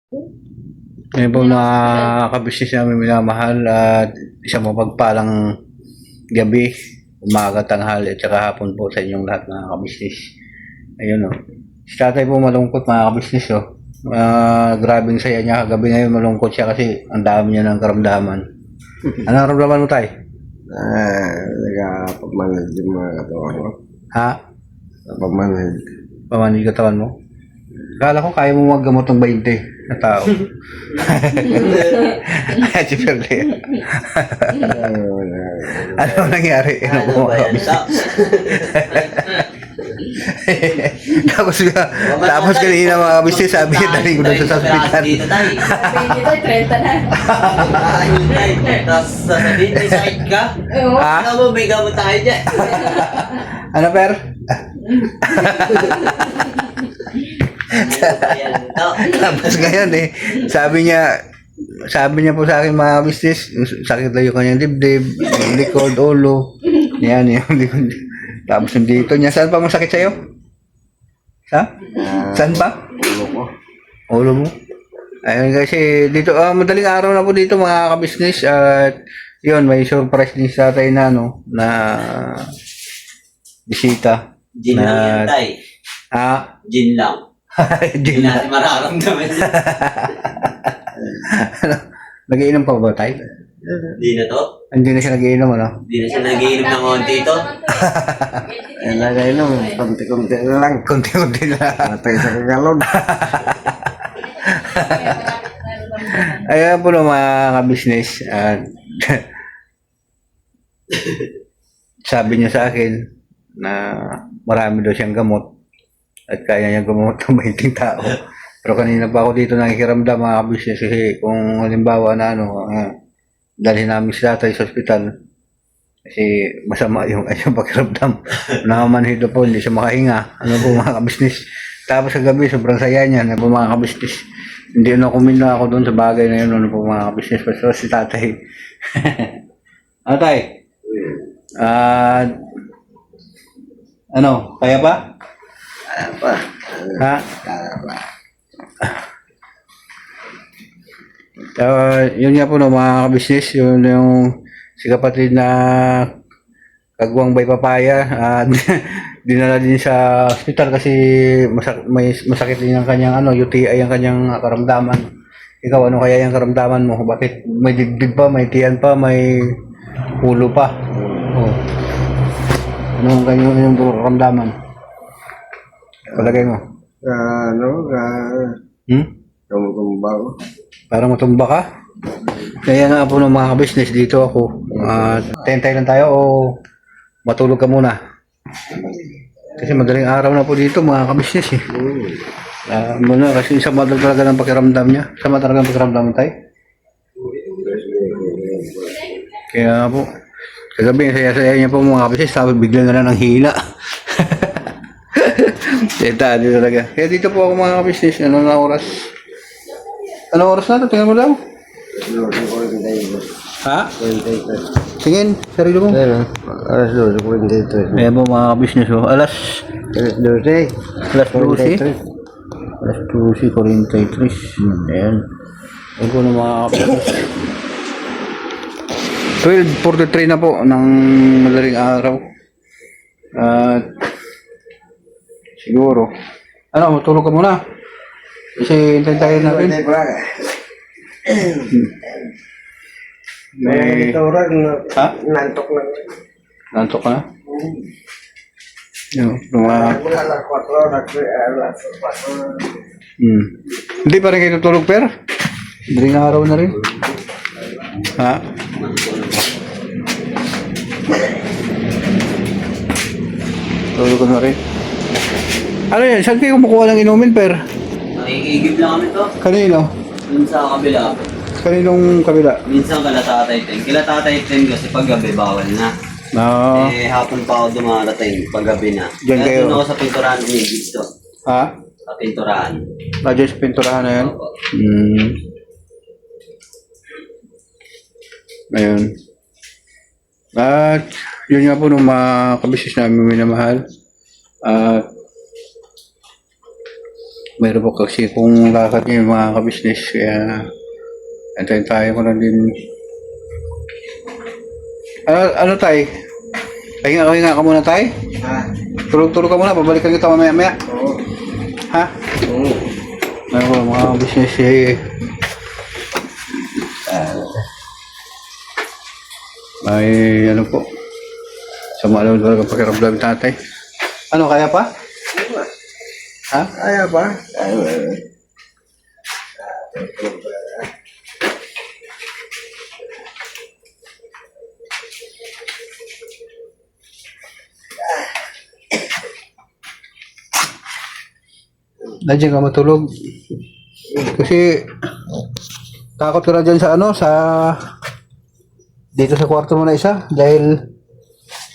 Ngayon po mga kabisnes namin minamahal at isang mapagpalang gabi, umaga, tanghali at saka hapon po sa inyong lahat mga kabisnes. Ayun o. Si tatay po malungkot mga kabisnes o. Grabing saya niya kagabi ngayon, malungkot siya kasi ang dami niya ng karamdaman. Ano karamdaman mo tay? Nagpagmanhid yung mga katawan ko. Ha? Pagmanhid. Pamanig katawan mo? Kala ko kaya mo maggamot ng 20 na tao. Si Perle. Ano nangyari? Ano po mga kabisnes? Tapos kanina mga kabisnes sabi niya dali ko doon sa hospital. Dito tayo. 20 na, 30 na. Tapos sasabihin, may sakit ka? Oo. Ha? Ano mo, may gamot tayo dyan. Ano Per? Ayan, ito. Tapos ngayon sabi niya po sa akin mga business, sakit lang yung kanyang dibdib, yung likod, ulo, yan yung likod. Tapos yung dito niya, saan pa masakit sa'yo? Ha? Saan pa? Ulo ko. Ulo mo? Ayun kasi dito, madaling araw na po dito mga kabisnes at yun, may surprise din sa tatay na na bisita. Gin lang yan, tay. Ah, Gin lang. Hindi Gin. natin mararamdaman. Nagiinom pa ba tayo? Hindi na to. Hindi na siya nagiinom, ano? Hindi na siya nagiinom ng konti ito. Yan lagay nung konti-konti na lang. Kunti-kunti na. Matay sa kagalon. Ayan po no, mga kabisnes. At sabi niya sa akin na marami daw siyang gamot at kaya niya gamot ng 20 tao. Pero kanina pa ako dito nakikiramdam mga kabisnes kasi kung halimbawa na dalhin namin si tatay sa ospital kasi masama yung kanyang pakiramdam. Nakamanhid po, hindi siya makahinga. Ano po mga kabisnes. Tapos sa gabi, sobrang saya niya. Ano po mga kabisnes. Hindi na kumina ako doon sa bagay na yun. Ano po mga kabisnes. Basta si tatay. Ano tay? Ano? Kaya pa? Apa? Ha? Yun nga po no, mga kabisnes, yun yung si kapatid na Kagwang Bay Papaya, dinala din sa hospital kasi may masakit din ang kanyang UTI ang kanyang karamdaman. Ikaw, ano kaya yung karamdaman mo? Bakit may digdig pa, may tiyan pa, may ulo pa? Oh. Ano ang kanyang karamdaman? Palagay mo? Tumba ko. Parang matumba ka? Kaya nga po ng mga kabisnes dito ako. Tentay lang tayo o matulog ka muna? Kasi madaling araw na po dito mga kabisnes eh. Muna kasi isa madal talaga ng pakiramdam niya. Sama talaga ng pakiramdam tayo. Kaya nga po. Kagabi, saya-saya niya po mga kabisnes. Tapos bigla na lang ng hila. Tenta, dito talaga. Kaya dito po ako mga kabisnes. Ano na oras? Ano oras na ito? Tingnan mo lang. Ha? Tingin, sarili mo. Alas 12, 43. Ayan po mga kabisnes. Alas Alas 12. Alas 12. Alas 12, 43. Ayan. Ayan po ng mga kabisnes. 12:43 na po ng madaling araw. At siguro. Ano, matulog ka muna. Kasi hintayin tayo natin. May... Ha? Nantok na. Nantok ka na? Yung mga... Alas 4. Hindi pa rin kayo tutulog, Per? Madaling araw na rin. Ha? Tulog ka na rin. Ano yan? Saan kayo kumukuha ng inumin, Per? Nakikigib lang kami to. Kanino? Dun sa kabila. Kaninong kabila? Minsan kala tatay 10. Kila tatay 10 kasi pag gabi bawal na. No. Hapon pa ako dumarating pag gabi na. Diyan Kaya kayo? doon ako sa pinturahan umigib to. Ha? Sa pinturahan. Radyo sa pinturahan na yan? Opo. Ayun. At yun nga po nung mga kabisnes namin minamahal. At Meron po kasi kung lakad niya yung mga kabisnes. Kaya, antayin tayo ko lang din. Ano tayo? Hinga ka muna tayo? Ah, Tulog-tulog ka muna, babalikan kita mamaya-maya. oo. Ha? Oo. Meron po mga kabisnes eh. May ano po. Sa malaw talaga pakiramdam ni tatay. Ano, kaya pa? Ha? Kaya ba? Nandiyan ka matulog. Kasi takot ka na dyan sa ano, sa dito sa kwarto mo na isa dahil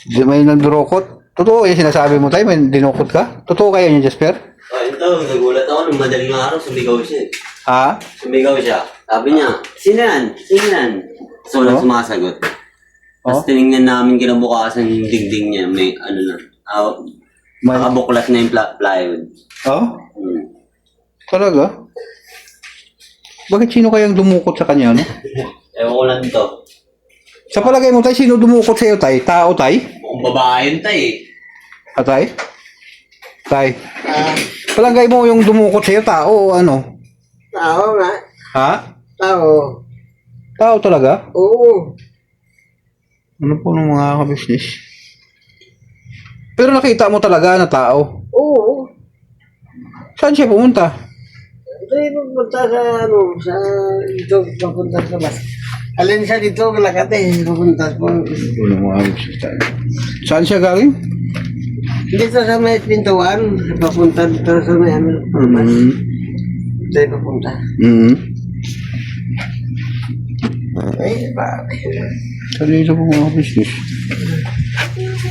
di may nagdurokot. Totoo yung sinasabi mo tayo, may dinukot ka? Totoo kaya yun, Jasper? Ito, nagulat ako nung madaling araw, sumigaw siya. Ha? Sumigaw siya. Sabi niya, sino yan? Sino yan? So, walang Oh? sumasagot. Tapos Oh? tinignan namin kinabukasan yung dingding niya. May ano na. May... Nakabuklat na yung plywood. Oh? Hmm. Talaga? Bakit sino kayang dumukot sa kanya, no? Ewan ko lang to. Sa palagay mo tayo, sino dumukot sa'yo tay? Tao tay? Kung babae yun tayo eh. Ha tay? Tay? Palagay mo yung dumukot sa'yo, tao o ano? Tao nga. Ha? Tao. Tao talaga? Oo. Ano po ng mga kabisnes? Pero nakita mo talaga na tao. Oo. Saan siya pumunta? Ito yung pupunta sa ano, sa dito, papunta sa bas. Alin siya dito, Malacate, pupunta po. Ano ng mga kabisnes tayo? Saan siya galing? Dito sa may pintuan, papunta dito sa may ano, bas. Dito yung papunta. Ay, pare. Saan dito po mga kabisnes?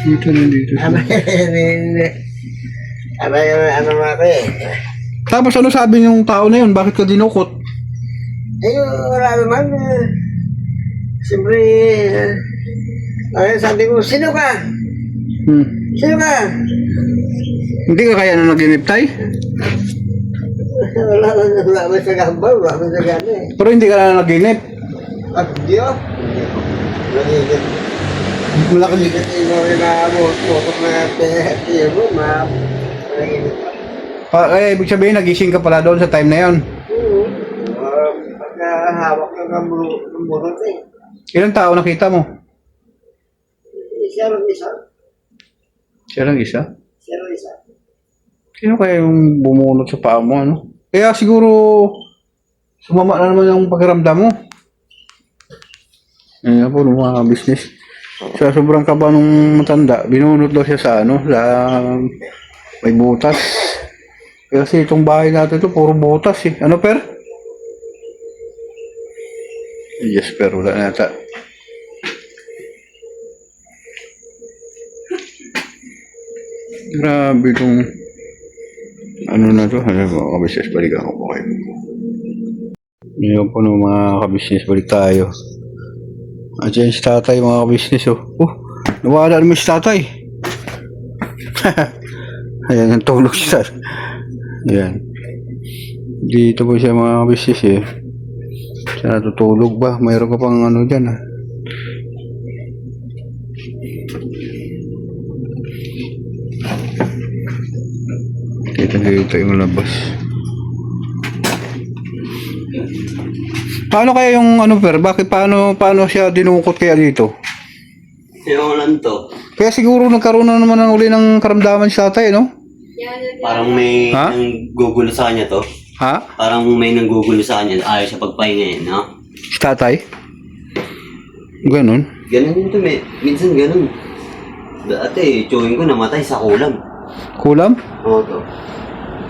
Dito na dito siya. Ano mga ko eh. Tapos ano sabi ng tao na yun? Bakit ka dinukot? Ayun, wala naman. Siyempre, ay, sabi ko, sino ka? Sino ka? Hindi ka kaya na naginip tay? Wala man sa gambal, wala man sa gana eh. Pero hindi ka na naginip. At Diyo? Nagigit. Malaki. Nagigit ino rin na mutok na tiyo mo, nagigit. Kaya ibig sabihin, nagising ka pala doon sa time na yun. Oo. Pagka hawak ka ng bunot eh. Ilang tao nakita mo? Siya rin isa. Siya lang isa. Siya rin isa. Sino kaya yung bumunot sa paa mo, ano? Kaya siguro, sumama na naman yung pakiramdam mo. Ayan po, ng mga business. Sa sobrang kaba nung matanda, binunot daw siya sa ano, sa may butas. Kasi itong bahay natin ito, puro butas eh. Ano, per? Yes, per, wala na yata. Grabe itong ano na to, ano mga kabisnes, balikan ko po kayo. Ngayon po ng mga kabisnes, balik tayo. At yan si tatay mga kabisnes, oh. Nawala naman si tatay. Ayan, ang tulog siya. Ayan. Dito po siya mga kabisnes eh. Siya natutulog ba? Mayroon ka pang ano dyan ah. Dito yung labas. Paano kaya yung ano per? Bakit paano siya dinukot kaya dito? Ewan ko lang to. Kaya siguro nagkaroon na naman ng uli ng karamdaman sa tatay, no? Parang may Ha? nanggugulo sa kanya to. Ha? Parang may nanggugulo sa kanya. Ayaw siya pagpahinga eh, no? Si tatay? Ganon. Ganun din to, minsan ganun. Dati, chewing ko namatay sa kulam. Kulam? Oo to.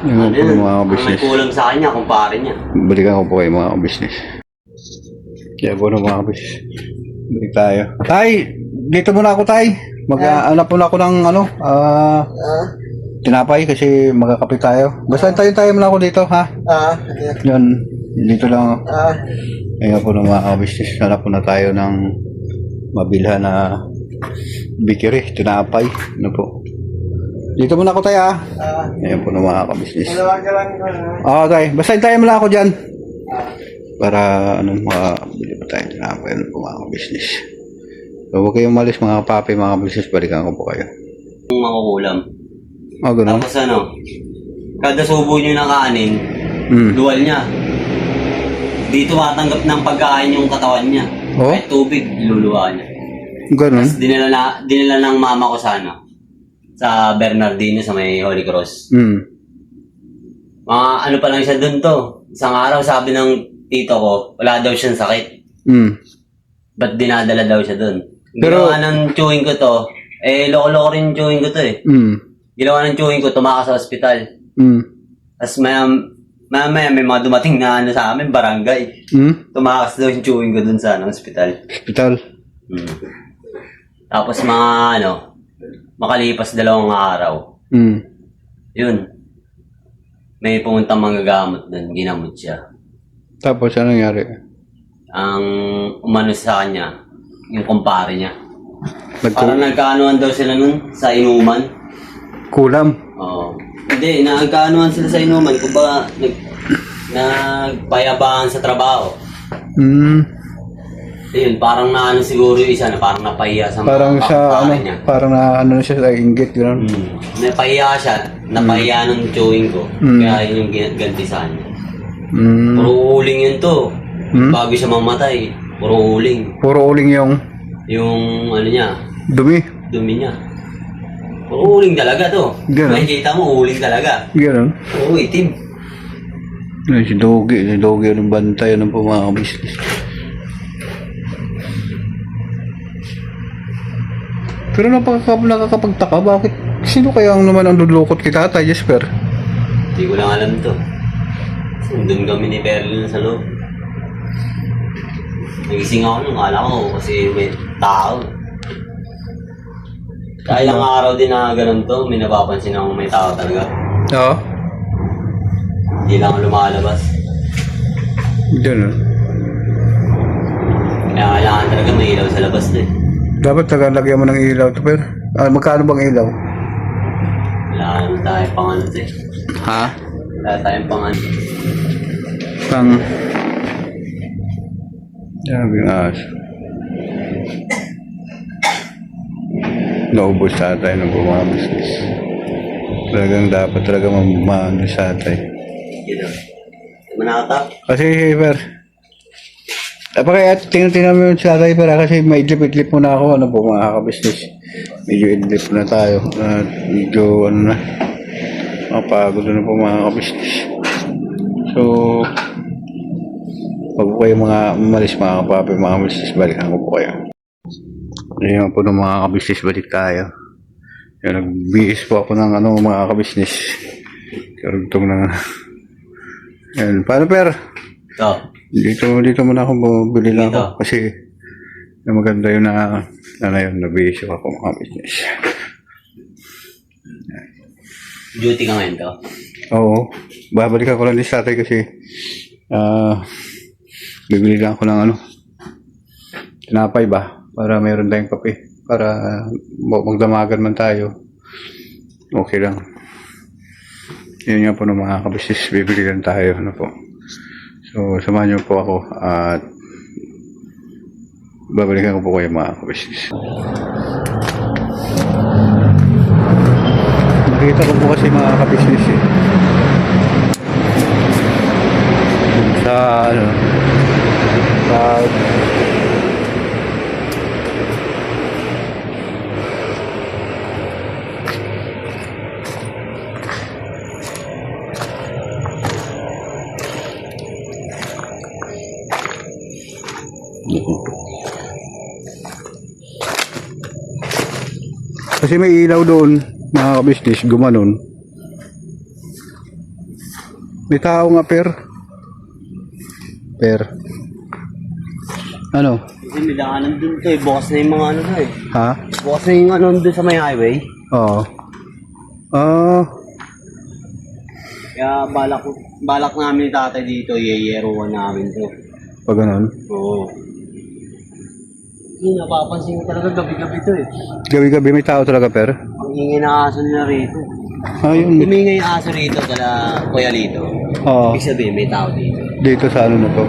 Yung po ng mga Ang may business. kulam sa kanya, kumpare niya. Balikan ko po kayo mga business. Kaya po ng mga business. Balik tayo. Tay! Dito muna ako tay. Mag-anak muna ako ng ano, tinapay kasi magkakape tayo. Basta tayo muna ako dito, ha? Yan, dito lang. Ngayon po ng mga business, hanap po na tayo ng mabilhan na bikiri, tinapay. Ano po? Dito muna ako tayo ah. Ayan po na mga kabisnes. Oo tayo. Basta tayo mo lang ako dyan. Para makabili pa tayo. Ayan po mga kabisnes. So huwag kayong malis mga papi, mga kabisnes. Balikan ko po kayo. Yung makukulam. Ganun. Tapos kada subo nyo ng kanin, dual niya. Di tumatanggap ng pagkain yung katawan niya. Oh? Kahit tubig, iluluwa niya. Ganun. Tapos dinala ng mama ko sa Bernardino sa may Holy Cross. Mga ano pa lang siya dun to. Isang araw sabi ng tito ko, wala daw siyang sakit. Ba't dinadala daw siya dun? Pero- Ginawa ng chewing ko to, loko-loko rin yung chewing ko to eh. Ginawa ng chewing ko, tumakas sa ospital. Tapos maya may mga dumating na sa amin, barangay. Tumakas daw yung chewing ko dun sa ospital. Hospital. Tapos makalipas 2 araw. Yun. May pumunta manggagamot dun, ginamot siya. Tapos ano nangyari? Ang umano sa kanya, yung kumpare niya. Nagku- Parang nagkaanuan daw sila nun sa inuman. Kulam. Oo. Hindi, nagkaanuan sila sa inuman. Kung ba, nagpayabangan sa trabaho. Ayun, parang naano siguro yung isa na parang napahiya sa Parang mga sa kapatid niya. parang na siya sa inggit gano'n. Napahiya siya, napahiya ng chewing ko. Kaya yun yung ganti sa kanya. Puro uling yun to. Bago siya mamatay, puro uling. Puro uling yung Yung ano niya, dumi. dumi niya. Puro uling talaga to. Ganun. Makikita mo, uling talaga. Gano'n. Oo, itim. Yan, si Dogi yung bantay ng mga business. Pero nakakapagtaka, bakit? Sino kaya naman ang lulukot kay Tatay Jesper? Hindi ko lang alam to. Doon kami ni Perlin sa loob. Nagising ako nung kala ko kasi may tao. Kaya ilang araw din na ganun to, may napapansin ako may tao talaga. Oo. Hindi lang ako lumalabas. Gano'n. Kaya kailangan talaga may ilaw sa labas din. Dapat lagyan mo ng ilaw to, pero magkano bang ilaw? Wala naman tayo pang ano to eh. Ha? Wala tayong pang ano. Pang... Sabi ng aso. Naubos sa tayo ng mga business. Talagang dapat talaga mamano sa tayo. Yun o. Manata. Kasi, kaya tingnan mo yung sa tayo, kasi may idlip-idlip muna ako, ano po mga kabisnes. Medyo idlip na tayo. Medyo, mapagod na po mga kabisnes. So, wag po kayo mga umalis mga kapapi, mga kabisnes, balikan ko po kayo. Ngayon po ng mga kabisnes, balik tayo. Yung nag-BS po ako ng mga kabisnes. Karugtong na. Yan, paano Ito. Dito muna ako bumili lang Dito. ako kasi maganda yun yun, nag-BS ako mga business. Duty ka ngayon to. Oo, babalik ako lang din sa tatay kasi bibili lang ako ng tinapay ba para mayroon tayong kape para magdamagan man tayo, okay lang. Yun nga po ng mga kabisnes, bibili lang tayo po. So samahan niyo po ako at babalikan ko po kayo mga kabisnes. Nakita ko po kasi mga kabisnes sa sa kasi may ilaw doon mga kabisnes, gumanon. May tao nga per ano? Kasi may daanan dun to eh. Bukas na yung mga ano to eh. Ha? Bukas na yung ano dun sa may highway. Oo. Kaya balak namin ni tatay dito, yeyeroan namin to. Pag ganun. Oo. Hindi, napapansin ko talaga gabi-gabi to eh. Gabi-gabi may tao talaga per. Ang ingay na aso nila rito. Ayun. Umingay yung aso rito, kala Kuya Lito. Oo. Ibig sabihin, may tao dito. Dito sa ano na to.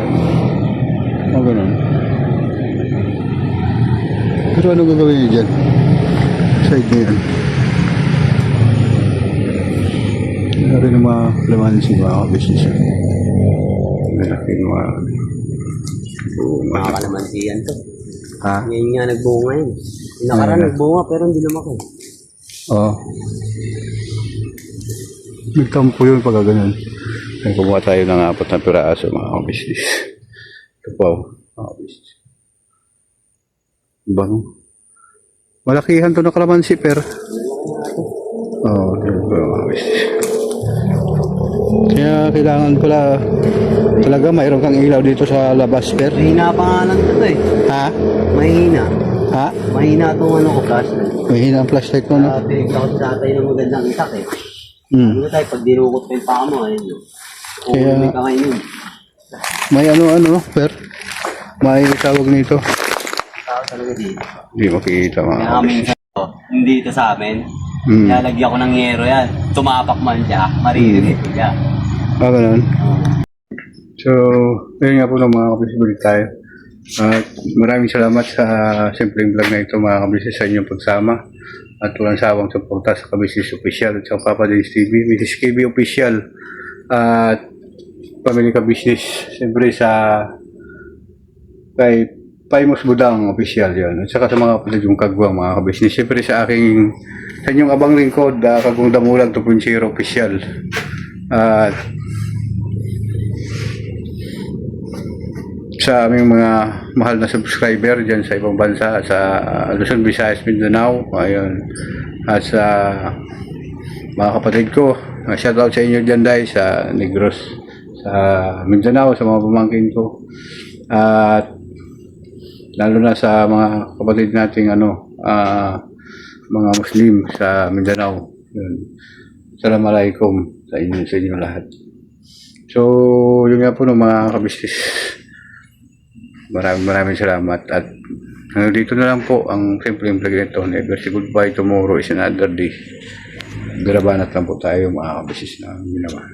Ganun. Pero ano gagawin niyo dyan? Side niyo yan. Ano rin ang mga lamansi mga business. Malaki ng mga bunga. Makakalamansiyan to. Ha? Ngayon nga nagbunga yun. Yung nakaraan Ayun. nagbunga pero hindi lumaki. Oo. Nagtampo yun pag ganun. Kaya kumuha tayo ng 4 na piraso mga business. Ito po mga business. Bang. Malakihan to na kalamansi per. Oo, yun po mga business. Kaya kailangan pala talaga mayroon kang ilaw dito sa labas per. Mahina pa nga lang ito eh. Ha? Mahina. Ha? Mahina itong ano ko, plus. May hina ang flashlight ko no? Pinigla ko sa tatay ng magandang itak eh. Hmm. Ano tayo, pag dinukot ko yung paa mo, ayun yun. Kaya- May kamay yun. May ano per. May tawag nito. Tao talaga dito. Hindi makikita mga Kaya minsan to, hindi ito sa amin. Hmm. Nilalagyan ko ng yero yan. Tumapak man siya, maririnig ko siya. Ganun. So, ayun nga po ng mga kabisibili tayo. At maraming salamat sa simpleng vlog na ito mga kabisnes sa inyong pagsama. At walang sawang suporta sa Kabisnes Official at sa Papa Dennis TV, Mrs. KB Official at Pamilya Kabisnes. Siyempre sa kay Paimos Budang Official yan. At saka sa mga kapatid yung kagwang mga kabisnes. Siyempre sa aking sa inyong abang lingkod, Kagwang Damulan 2.0 Official. At sa aming mga mahal na subscriber dyan sa ibang bansa, sa Luzon, Visayas, Mindanao, ayun. At sa mga kapatid ko, shoutout sa inyo dyan dahil sa Negros, sa Mindanao, sa mga pamangkin ko. At lalo na sa mga kapatid nating mga Muslim sa Mindanao. Yun. Assalamualaikum sa inyo lahat. So, yun nga po ng mga kabisnes. Maraming salamat at dito na lang po ang simpleng vlog nito. Never say goodbye, tomorrow is another day. Garabanat lang po tayo mga kabisnes na minamahal.